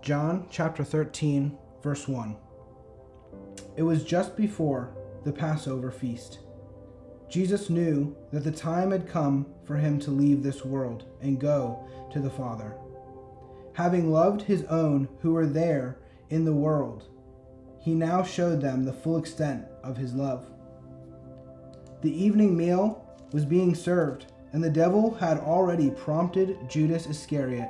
John chapter 13, verse 1. It was just before the Passover feast. Jesus knew that the time had come for him to leave this world and go to the Father. Having loved his own who were there in the world, he now showed them the full extent of his love. The evening meal was being served, and the devil had already prompted Judas Iscariot,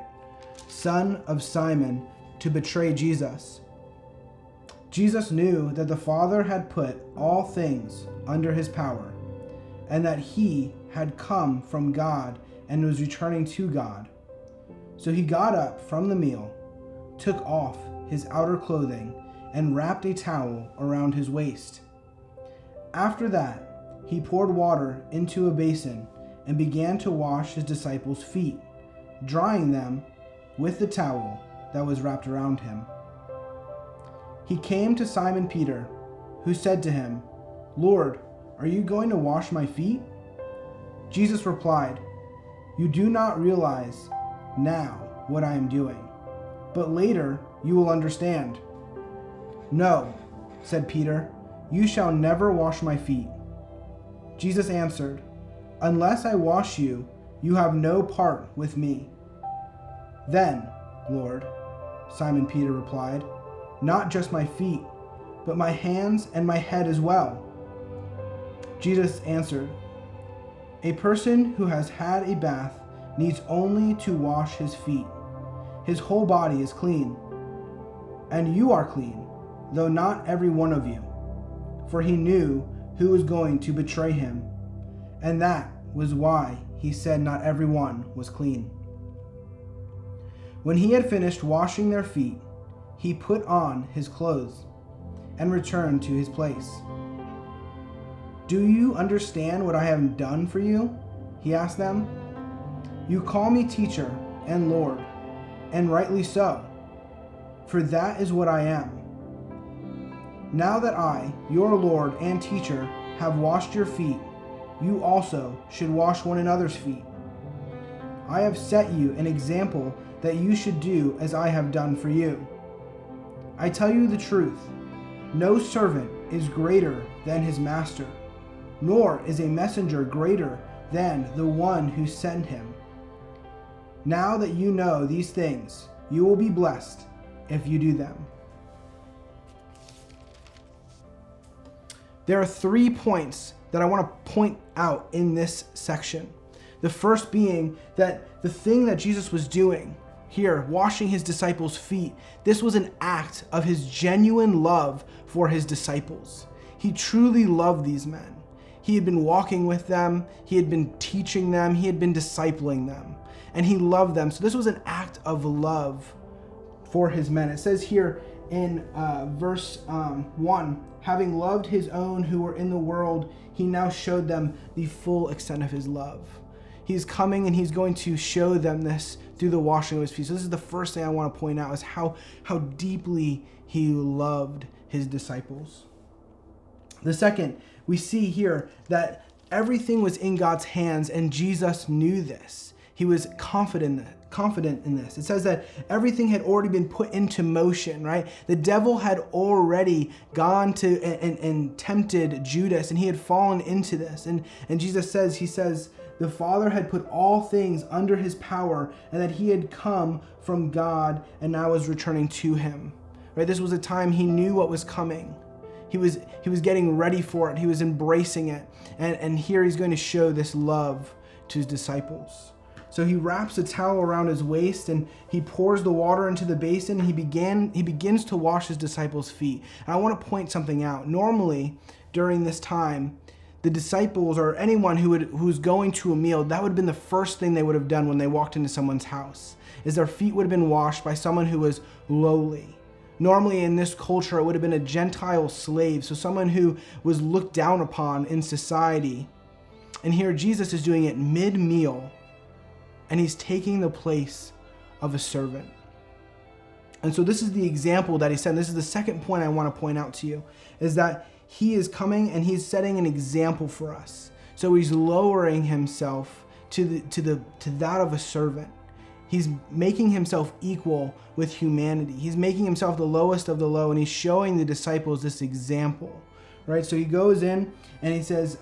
son of Simon, to betray Jesus. Jesus knew that the Father had put all things under his power, and that he had come from God and was returning to God. So he got up from the meal, took off his outer clothing, and wrapped a towel around his waist. After that, he poured water into a basin and began to wash his disciples' feet, drying them with the towel that was wrapped around him. He came to Simon Peter, who said to him, "Lord, are you going to wash my feet?" Jesus replied, "You do not realize now what I am doing, but later you will understand." "No," said Peter, "you shall never wash my feet." Jesus answered, "Unless I wash you, you have no part with me." "Then, Lord," Simon Peter replied, "not just my feet, but my hands and my head as well." Jesus answered, "A person who has had a bath needs only to wash his feet. His whole body is clean. And you are clean, though not every one of you." For he knew who was going to betray him, and that was why he said not everyone was clean. When he had finished washing their feet, he put on his clothes and returned to his place. "Do you understand what I have done for you?" he asked them. "You call me teacher and Lord, and rightly so, for that is what I am. Now that I, your Lord and teacher, have washed your feet, you also should wash one another's feet. I have set you an example that you should do as I have done for you. I tell you the truth, no servant is greater than his master, nor is a messenger greater than the one who sent him. Now that you know these things, you will be blessed if you do them." There are 3 points that I want to point out in this section. The first being that the thing that Jesus was doing here, washing his disciples' feet, this was an act of his genuine love for his disciples. He truly loved these men. He had been walking with them, he had been teaching them, he had been discipling them, and he loved them. So this was an act of love for his men. It says here in verse 1, having loved his own who were in the world, he now showed them the full extent of his love. He's coming and he's going to show them this through the washing of his feet. So this is the first thing I want to point out, is how deeply he loved his disciples. The second, we see here that everything was in God's hands, and Jesus knew this. He was confident in this. It says that everything had already been put into motion, right? The devil had already gone to and tempted Judas, and he had fallen into this. And Jesus says, he says, the Father had put all things under his power, and that he had come from God and now was returning to him. Right? This was a time he knew what was coming. He was getting ready for it. He was embracing it. And here he's going to show this love to his disciples. So he wraps a towel around his waist and he pours the water into the basin. He begins to wash his disciples' feet. And I want to point something out. Normally, during this time, the disciples or anyone who's going to a meal, that would have been the first thing they would have done when they walked into someone's house, is their feet would have been washed by someone who was lowly. Normally in this culture, it would have been a Gentile slave, so someone who was looked down upon in society. And here Jesus is doing it mid-meal, and he's taking the place of a servant. And so this is the example that he set. This is the second point I want to point out to you, is that he is coming and he's setting an example for us. So he's lowering himself to that of a servant. He's making himself equal with humanity. He's making himself the lowest of the low, and he's showing the disciples this example, right? So he goes in and he says,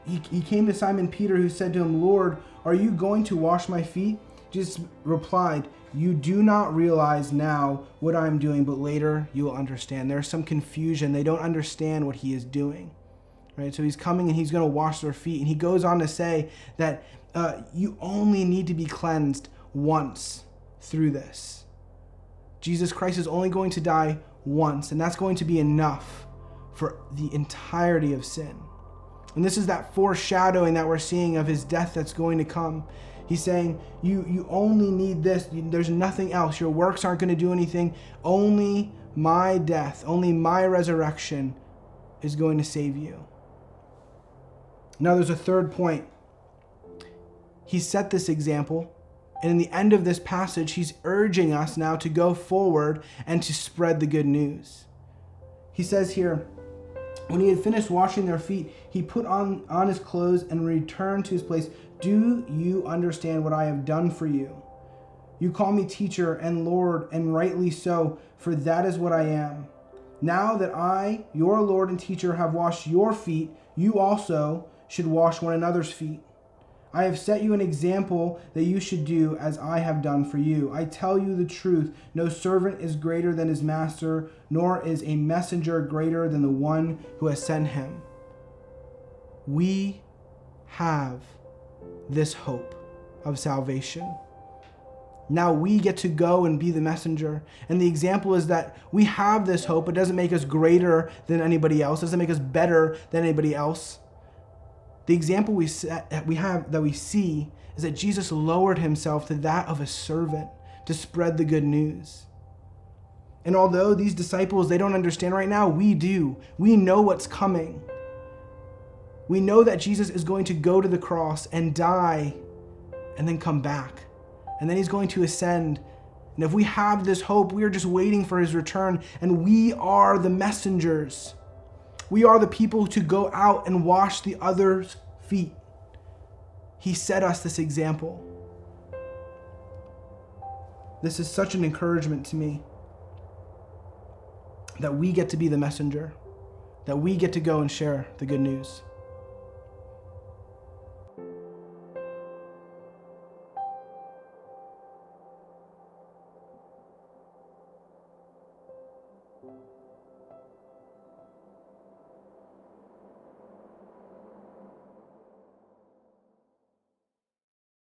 he came to Simon Peter, who said to him, "Lord, are you going to wash my feet?" Jesus replied, "You do not realize now what I'm doing, but later you will understand." There's some confusion. They don't understand what he is doing, right? So he's coming and he's going to wash their feet. And he goes on to say that you only need to be cleansed once through this. Jesus Christ is only going to die once, and that's going to be enough for the entirety of sin. And this is that foreshadowing that we're seeing of his death that's going to come. He's saying, you only need this. There's nothing else. Your works aren't going to do anything. Only my death, only my resurrection is going to save you. Now there's a third point. He set this example, and in the end of this passage, he's urging us now to go forward and to spread the good news. He says here, when he had finished washing their feet, he put on his clothes and returned to his place. "Do you understand what I have done for you? You call me teacher and Lord, and rightly so, for that is what I am. Now that I, your Lord and teacher, have washed your feet, you also should wash one another's feet. I have set you an example that you should do as I have done for you. I tell you the truth, no servant is greater than his master, nor is a messenger greater than the one who has sent him." We have this hope of salvation. Now we get to go and be the messenger. And the example is that we have this hope. It doesn't make us greater than anybody else. It doesn't make us better than anybody else. The example we see is that Jesus lowered himself to that of a servant to spread the good news. And although these disciples, they don't understand right now, we do. We know what's coming. We know that Jesus is going to go to the cross and die and then come back. And then he's going to ascend. And if we have this hope, we are just waiting for his return. And we are the messengers. We are the people to go out and wash the others' feet. He set us this example. This is such an encouragement to me that we get to be the messenger, that we get to go and share the good news.